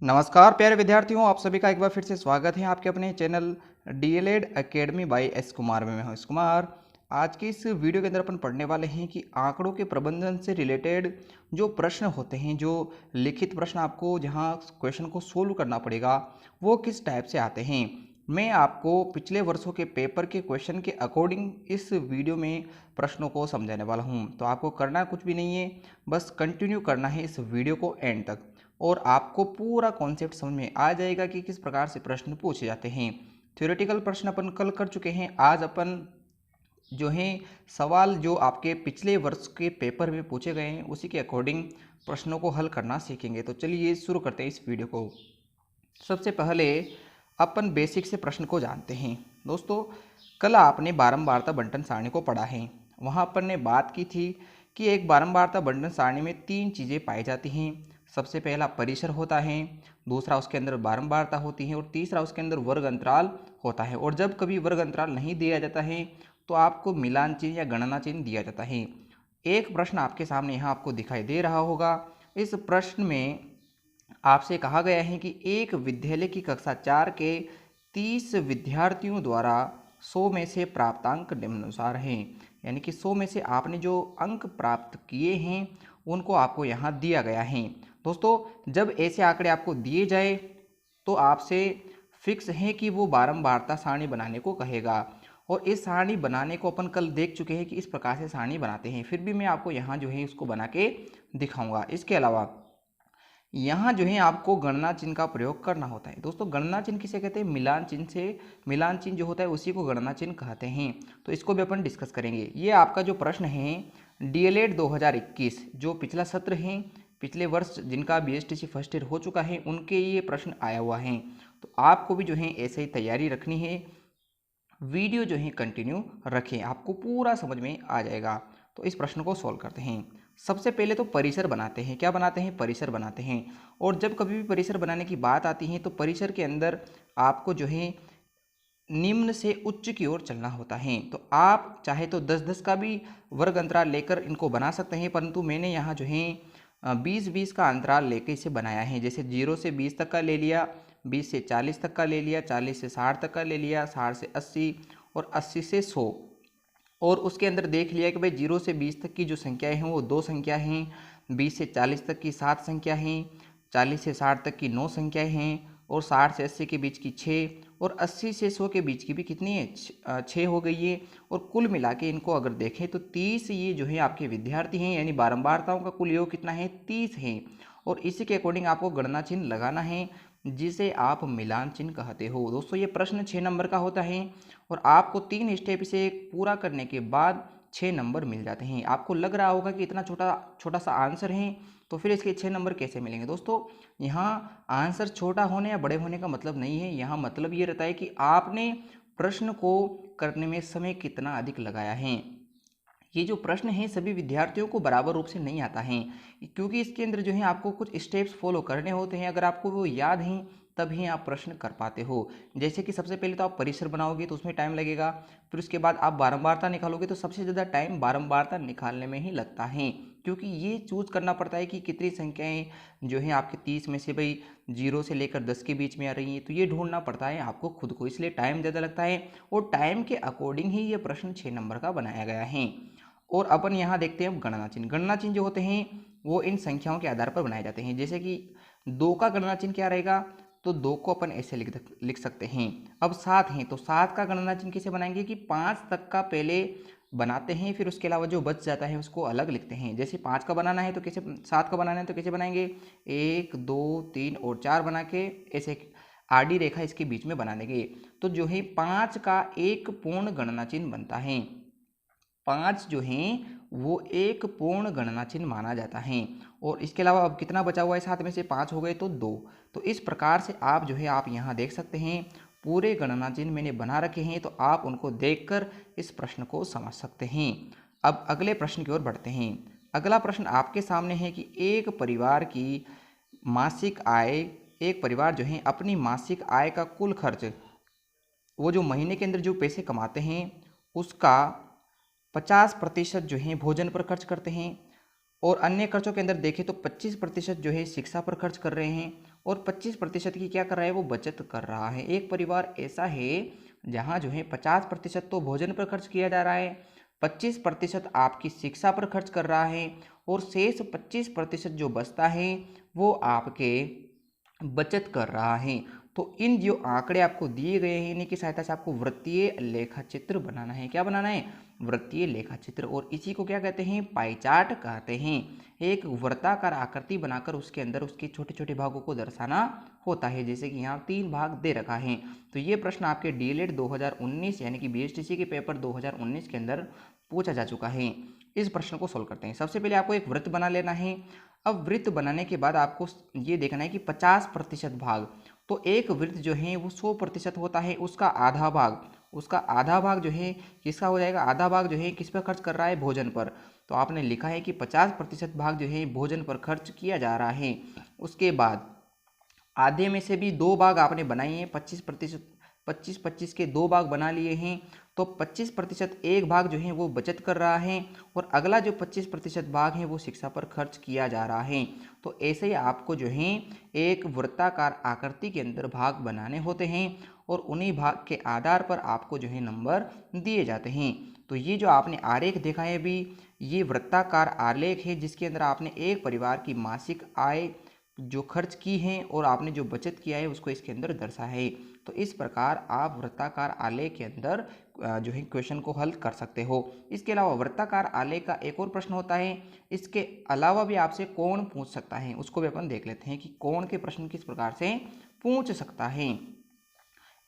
नमस्कार प्यारे विद्यार्थियों, आप सभी का एक बार फिर से स्वागत है आपके अपने channel DElEd academy by S Kumar में। मैं हूं एस कुमार। आज की इस वीडियो के अंदर अपन पढ़ने वाले हैं कि आंकड़ों के प्रबंधन से रिलेटेड जो प्रश्न होते हैं, जो लिखित प्रश्न आपको जहां क्वेश्चन को सोल्व करना पड़ेगा, वो किस टाइप से आते हैं। मैं आपको पिछले वर्षों के पेपर के क्वेश्चन के अकॉर्डिंग इस वीडियो में प्रश्नों को समझाने वाला हूं। तो आपको करना कुछ भी नहीं है, बस कंटिन्यू करना है इस वीडियो को एंड तक और आपको पूरा कॉन्सेप्ट समझ में आ जाएगा कि किस प्रकार से प्रश्न पूछे जाते हैं। थ्योरेटिकल प्रश्न अपन कल कर चुके हैं। आज अपन जो है सवाल जो आपके पिछले वर्ष के पेपर में पूछे गए हैं उसी के अकॉर्डिंग प्रश्नों को हल करना सीखेंगे। तो चलिए शुरू करते हैं इस वीडियो को। सबसे पहले अपन बेसिक से प्रश्न को जानते हैं। दोस्तों, कल आपने बारंबारता बंटन सारणी को पढ़ा है। वहाँ अपन ने बात की थी कि एक बारंबारता बंटन सारणी में तीन चीज़ें पाई जाती हैं। सबसे पहला परिसर होता है, दूसरा उसके अंदर बारंबारता होती है और तीसरा उसके अंदर वर्ग अंतराल होता है। और जब कभी वर्ग अंतराल नहीं दिया जाता है तो आपको मिलान चिन्ह या गणना चिन्ह दिया जाता है। एक प्रश्न आपके सामने यहाँ आपको दिखाई दे रहा होगा। इस प्रश्न में आपसे कहा गया है कि एक विद्यालय की कक्षा 4 के 30 विद्यार्थियों द्वारा 100 में से प्राप्त अंक निम्नानुसार हैं। यानी कि 100 में से आपने जो अंक प्राप्त किए हैं उनको आपको यहाँ दिया गया है। दोस्तों, जब ऐसे आंकड़े आपको दिए जाए तो आपसे फिक्स है कि वो बारंबारता सारणी बनाने को कहेगा। और इस सारणी बनाने को अपन कल देख चुके हैं कि इस प्रकार से सारणी बनाते हैं। फिर भी मैं आपको यहाँ जो है उसको बना के दिखाऊंगा। इसके अलावा यहाँ जो है आपको गणना चिन्ह का प्रयोग करना होता है। दोस्तों, गणना चिन्ह किसे कहते हैं? मिलान चिन्ह से, मिलान चिन्ह जो होता है उसी को गणना चिन्ह कहते हैं। तो इसको भी अपन डिस्कस करेंगे। ये आपका जो प्रश्न है डीएलएड 2021 जो पिछला सत्र है, पिछले वर्ष जिनका बीएसटीसी फर्स्ट ईयर हो चुका है उनके ये प्रश्न आया हुआ है। तो आपको भी जो है ऐसे ही तैयारी रखनी है। वीडियो जो है कंटिन्यू रखें, आपको पूरा समझ में आ जाएगा। तो इस प्रश्न को सॉल्व करते हैं। सबसे पहले तो परिसर बनाते हैं। क्या बनाते हैं? परिसर बनाते हैं। और जब कभी भी परिसर बनाने की बात आती है तो परिसर के अंदर आपको जो है निम्न से उच्च की ओर चलना होता है। तो आप चाहे तो 10-10 का भी वर्ग अंतराल लेकर इनको बना सकते हैं, परंतु मैंने यहाँ जो है 20-20 का अंतराल लेकर इसे बनाया है। जैसे 0 से 20 तक का ले लिया, 20 से 40 तक का ले लिया, 40 से 60 तक का ले लिया, 60 से 80 और 80 से 100। और उसके अंदर देख लिया कि भाई 0 से 20 तक की जो संख्याएं हैं वो 2 संख्या हैं, 20 से 40 तक की 7 संख्या हैं, 40 से 60 तक की 9 संख्याएं हैं और 60 से 80 के बीच की 6 और 80 से 100 के बीच की भी कितनी है? 6 हो गई है। और कुल मिला के इनको अगर देखें तो 30 ये जो है आपके विद्यार्थी हैं, यानी बारंबारताओं का कुल योग कितना है? 30 है। और इसी के अकॉर्डिंग आपको गणना चिन्ह लगाना है जिसे आप मिलान चिन्ह कहते हो। दोस्तों, ये प्रश्न 6 नंबर का होता है और आपको 3 स्टेप इसे पूरा करने के बाद 6 नंबर मिल जाते हैं। आपको लग रहा होगा कि इतना छोटा छोटा सा आंसर है तो फिर इसके 6 नंबर कैसे मिलेंगे? दोस्तों, यहाँ आंसर छोटा होने या बड़े होने का मतलब नहीं है। यहाँ मतलब ये रहता है कि आपने प्रश्न को करने में समय कितना अधिक लगाया है। ये जो प्रश्न है सभी विद्यार्थियों को बराबर रूप से नहीं आता है, क्योंकि इसके अंदर जो है आपको कुछ स्टेप्स फॉलो करने होते हैं। अगर आपको वो याद हैं तभी आप प्रश्न कर पाते हो। जैसे कि सबसे पहले तो आप परिसर बनाओगे तो उसमें टाइम लगेगा, फिर उसके बाद आप बारंबारता निकालोगे तो सबसे ज़्यादा टाइम बारंबारता निकालने में ही लगता है, क्योंकि ये चूज करना पड़ता है कि कितनी संख्याएं जो है आपके 30 में से भाई 0 से लेकर 10 के बीच में आ रही हैं। तो ये ढूंढना पड़ता है आपको खुद को, इसलिए टाइम ज़्यादा लगता है और टाइम के अकॉर्डिंग ही ये प्रश्न 6 नंबर का बनाया गया है। और अपन यहाँ देखते हैं गणना चिन्ह। गणना चिन्ह जो होते हैं वो इन संख्याओं के आधार पर बनाए जाते हैं। जैसे कि 2 का गणना चिन्ह क्या रहेगा? तो 2 को अपन ऐसे लिख सकते हैं। अब 7 हैं तो 7 का गणना चिन्ह कैसे बनाएंगे कि 5 तक का पहले बनाते हैं, फिर उसके अलावा जो बच जाता है उसको अलग लिखते हैं। जैसे 5 का बनाना है तो कैसे, 7 का बनाना है तो कैसे बनाएंगे? 1 2 3 और 4 बना के ऐसे आड़ी रेखा इसके बीच में बना देंगे। तो जो है 5 का एक पूर्ण गणना चिन्ह बनता है। 5 जो हैं वो एक पूर्ण गणना चिन्ह माना जाता है। और इसके अलावा अब कितना बचा हुआ है? 7 में से 5 हो गए तो 2। तो इस प्रकार से आप जो है आप यहाँ देख सकते हैं पूरे गणना चिन्ह मैंने बना रखे हैं, तो आप उनको देखकर इस प्रश्न को समझ सकते हैं। अब अगले प्रश्न की ओर बढ़ते हैं। अगला प्रश्न आपके सामने है कि एक परिवार की मासिक आय, एक परिवार जो है अपनी मासिक आय का कुल खर्च, वो जो महीने के अंदर जो पैसे कमाते हैं उसका 50% जो है भोजन पर खर्च करते हैं और अन्य खर्चों के अंदर देखें तो 25% जो है शिक्षा पर खर्च कर रहे हैं और 25% की क्या कर रहा है, वो बचत कर रहा है। एक परिवार ऐसा है जहाँ जो है 50% तो भोजन पर खर्च किया जा रहा है, 25% आपकी शिक्षा पर खर्च कर रहा है और शेष 25% जो बचता है वो आपके बचत कर रहा है। तो इन जो आंकड़े आपको दिए गए हैं इन्हीं की सहायता से आपको वृत्तीय लेखा चित्र बनाना है। क्या बनाना है, वृत्तीय लेखा चित्र। और इसी को क्या कहते हैं, पाई चार्ट कहते हैं। एक वृत्ताकार आकृति बनाकर उसके अंदर उसके छोटे छोटे भागों को दर्शाना होता है, जैसे कि यहाँ 3 भाग दे रखा है। तो ये प्रश्न आपके डीएलएड 2019 यानी कि बीएसटीसी के पेपर 2019 के अंदर पूछा जा चुका है। इस प्रश्न को सोल्व करते हैं। सबसे पहले आपको एक वृत्त बना लेना है। अब वृत्त बनाने के बाद आपको ये देखना है कि 50% भाग, तो एक वृत्त जो है वो 100% होता है, उसका आधा भाग जो है किसका हो जाएगा, आधा भाग जो है किस पर खर्च कर रहा है, भोजन पर। तो आपने लिखा है कि 50% भाग जो है भोजन पर खर्च किया जा रहा है। उसके बाद आधे में से भी 2 भाग आपने बनाए हैं, 25% 25-25 के 2 भाग बना लिए हैं। तो 25% एक भाग जो है वो बचत कर रहा है और अगला जो 25% भाग है वो शिक्षा पर खर्च किया जा रहा है। तो ऐसे ही आपको जो है एक वृत्ताकार आकृति के अंदर भाग बनाने होते हैं और उन्हीं भाग के आधार पर आपको जो है नंबर दिए जाते हैं। तो ये जो आपने आरेख देखा है अभी, ये वृत्ताकार आलेख है जिसके अंदर आपने एक परिवार की मासिक आय जो खर्च की है और आपने जो बचत किया है उसको इसके अंदर दर्शाया है। तो इस प्रकार आप वृत्ताकार आलेख के अंदर जो है क्वेश्चन को हल कर सकते हो। इसके अलावा वृत्ताकार आलेख का एक और प्रश्न होता है, इसके अलावा भी आपसे कोण पूछ सकता है, उसको भी अपन देख लेते हैं कि कोण के प्रश्न किस प्रकार से पूछ सकता है।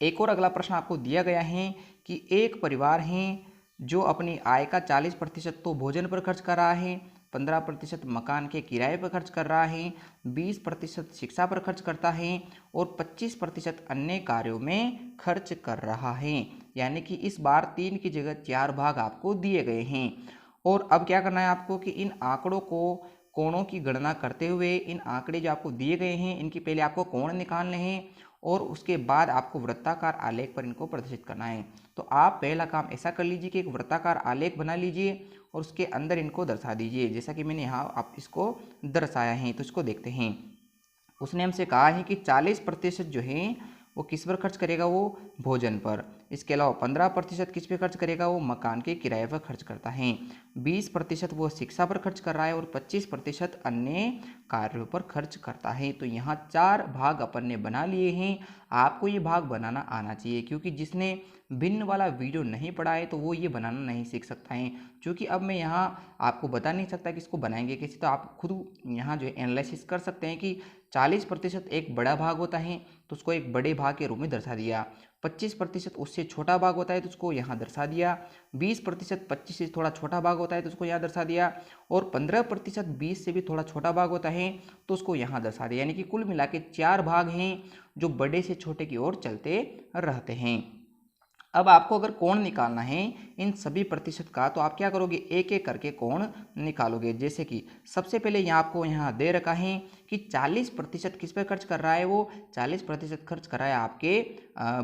एक और अगला प्रश्न आपको दिया गया है कि एक परिवार है जो अपनी आय का 40% तो भोजन पर खर्च कर रहा है, 15% मकान के किराए पर खर्च कर रहा है, 20% शिक्षा पर खर्च करता है और 25% अन्य कार्यों में खर्च कर रहा है। यानी कि इस बार 3 की जगह 4 भाग आपको दिए गए हैं। और अब क्या करना है आपको कि इन आंकड़ों को कोणों की गणना करते हुए इन आंकड़े जो आपको दिए गए हैं इनकी पहले आपको कोण निकालने हैं और उसके बाद आपको वृत्ताकार आलेख पर इनको प्रदर्शित करना है। तो आप पहला काम ऐसा कर लीजिए कि एक वृत्ताकार आलेख बना लीजिए और उसके अंदर इनको दर्शा दीजिए, जैसा कि मैंने यहाँ आप इसको दर्शाया है। तो इसको देखते हैं। उसने हमसे कहा है कि 40% जो है वो किस पर खर्च करेगा, वो भोजन पर। इसके अलावा 15% किस पे खर्च करेगा, वो मकान के किराए पर खर्च करता है। 20% वो शिक्षा पर खर्च कर रहा है और 25% अन्य कार्यों पर खर्च करता है। तो यहाँ 4 भाग अपन ने बना लिए हैं। आपको ये भाग बनाना आना चाहिए, क्योंकि जिसने भिन्न वाला वीडियो नहीं पढ़ा है तो वो ये बनाना नहीं सीख सकता है। क्योंकि अब मैं यहाँ आपको बता नहीं सकता कि इसको बनाएंगे कैसे, तो आप खुद यहाँ जो है एनालिसिस कर सकते हैं कि 40% एक बड़ा भाग होता है तो उसको एक बड़े भाग के रूप में दर्शा दिया, 25% उससे छोटा भाग होता है तो उसको यहाँ दर्शा दिया, 20% 25 से थोड़ा छोटा भाग होता है तो उसको यहाँ दर्शा दिया और 15% 20 से भी थोड़ा छोटा भाग होता है तो उसको यहाँ दर्शा दिया। यानी कि कुल मिला के 4 भाग हैं जो बड़े से छोटे की ओर चलते रहते हैं। अब आपको अगर कोण निकालना है इन सभी प्रतिशत का तो आप क्या करोगे, एक एक करके कोण निकालोगे। जैसे कि सबसे पहले यहाँ आपको यहाँ दे रखा है कि 40% किस पे खर्च कर रहा है, वो 40% खर्च कर रहा है आपके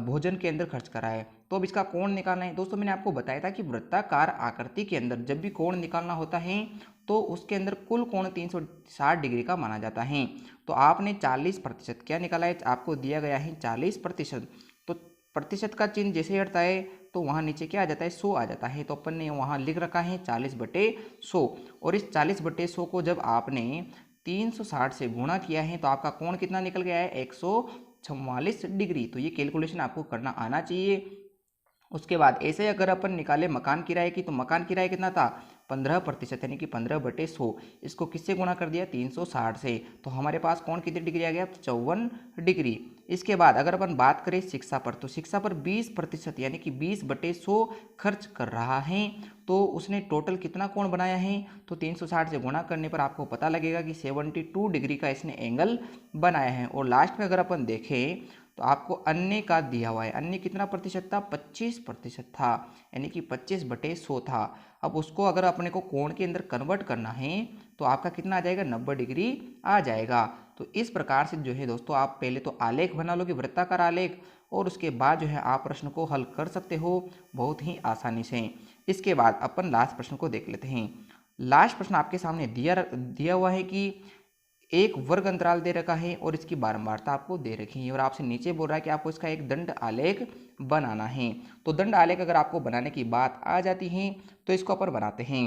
भोजन के अंदर खर्च कर रहा है। तो अब इसका कोण निकालना है। दोस्तों मैंने आपको बताया था कि वृत्ताकार आकृति के अंदर जब भी कोण निकालना होता है तो उसके अंदर कुल कोण 360 डिग्री का माना जाता है। तो आपने 40% क्या निकाला है, आपको दिया गया है 40%। तो प्रतिशत का चिन्ह जैसे हटता है तो वहाँ नीचे क्या आ जाता है, 100 आ जाता है। तो अपन ने वहाँ लिख रखा है 40/100 और इस 40/100 को जब आपने 360 से गुणा किया है तो आपका कोण कितना निकल गया है, 144 डिग्री। तो ये कैलकुलेशन आपको करना आना चाहिए। उसके बाद ऐसे अगर अपन निकाले मकान किराए की तो मकान किराया कितना था, 15% यानी कि 15/100। इसको किससे गुणा कर दिया, 360 से। तो हमारे पास कौन कितनी डिग्री आ गया, 54 डिग्री। इसके बाद अगर अपन बात करें शिक्षा पर तो शिक्षा पर 20% यानी कि 20/100 खर्च कर रहा है। तो उसने टोटल कितना कोण बनाया है, तो 360 से गुणा करने पर आपको पता लगेगा कि 72 डिग्री का इसने एंगल बनाया है। और लास्ट में अगर अपन देखें तो आपको अन्य का दिया हुआ है, अन्य कितना प्रतिशत था, 25% था, यानी कि 25/100 था। अब उसको अगर अपने को कोण के अंदर कन्वर्ट करना है तो आपका कितना आ जाएगा, 90 डिग्री आ जाएगा। तो इस प्रकार से जो है दोस्तों आप पहले तो आलेख बना लोगे, वृत्ताकार आलेख, और उसके बाद जो है आप प्रश्न को हल कर सकते हो बहुत ही आसानी से। इसके बाद अपन लास्ट प्रश्न को देख लेते हैं। लास्ट प्रश्न आपके सामने दिया हुआ है कि एक वर्ग अंतराल दे रखा है और इसकी बारंबारता आपको दे रखी है और आपसे नीचे बोल रहा है कि आपको इसका एक दंड आलेख बनाना है। तो दंड आलेख अगर आपको बनाने की बात आ जाती है तो इसको अपन बनाते हैं।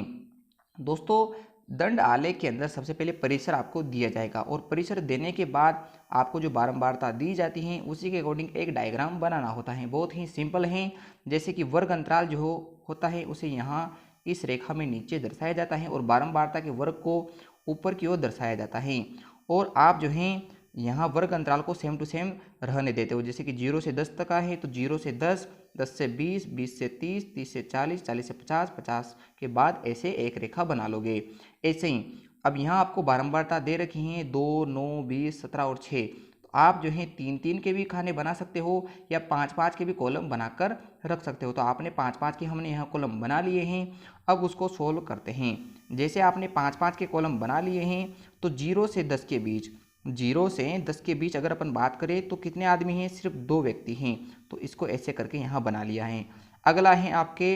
दोस्तों दंड आलेख के अंदर सबसे पहले परिसर आपको दिया जाएगा और परिसर देने के बाद आपको जो बारंबारता दी जाती है उसी के अकॉर्डिंग एक डायग्राम बनाना होता है। बहुत ही सिंपल है। जैसे कि वर्ग अंतराल जो होता है उसे यहाँ इस रेखा में नीचे दर्शाया जाता है और बारंबारता के वर्ग को ऊपर की ओर दर्शाया जाता है। और आप जो है यहाँ वर्ग अंतराल को सेम टू सेम रहने देते हो। जैसे कि 0 से 10 तक का है तो 0 से 10, 10 से 20, 20 से 30, 30 से 40, 40 से 50, 50 के बाद ऐसे एक रेखा बना लोगे। ऐसे ही अब यहाँ आपको बारंबारता दे रखी हैं 2, 9, 20, 17 और 6। तो आप जो है 3-3 के भी खाने बना सकते हो या 5-5 के भी कॉलम बनाकर रख सकते हो। तो आपने 5-5 के हमने यहाँ कॉलम बना लिए हैं। अब उसको सोल्व करते हैं। जैसे आपने 5-5 के कॉलम बना लिए हैं तो 0 से 10 के बीच, 0 से 10 के बीच अगर अपन बात करें तो कितने आदमी हैं? सिर्फ 2 व्यक्ति हैं। तो इसको ऐसे करके यहाँ बना लिया है। अगला है आपके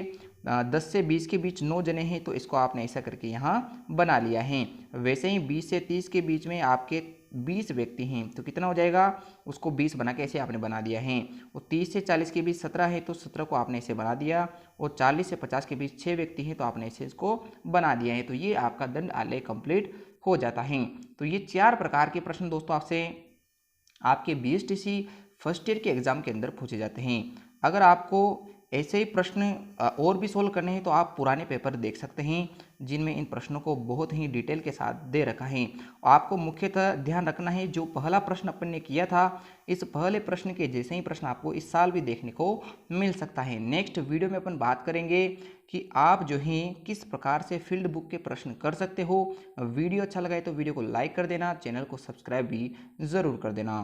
10 से 20 के बीच 9 जने हैं तो इसको आपने ऐसा करके यहाँ बना लिया है। वैसे ही 20 से 30 के बीच में आपके 20 व्यक्ति हैं तो कितना हो जाएगा? उसको 20 बना के ऐसे आपने बना दिया है। और 30 से 40 के बीच 17 है तो 17 को आपने ऐसे बना दिया। और 40 से 50 के बीच 6 व्यक्ति हैं तो आपने ऐसे इसको बना दिया है। तो ये आपका दंड आलेख कंप्लीट हो जाता है। तो ये 4 प्रकार के प्रश्न दोस्तों आपसे आपके बीएसटीसी फर्स्ट ईयर के एग्जाम के अंदर पूछे जाते हैं। अगर आपको ऐसे ही प्रश्न और भी सोल्व करने हैं तो आप पुराने पेपर देख सकते हैं जिनमें इन प्रश्नों को बहुत ही डिटेल के साथ दे रखा है। आपको मुख्यतः ध्यान रखना है जो पहला प्रश्न अपन ने किया था इस पहले प्रश्न के जैसे ही प्रश्न आपको इस साल भी देखने को मिल सकता है। नेक्स्ट वीडियो में अपन बात करेंगे कि आप जो है किस प्रकार से फील्ड बुक के प्रश्न कर सकते हो। वीडियो अच्छा लगा है तो वीडियो को लाइक कर देना, चैनल को सब्सक्राइब भी ज़रूर कर देना।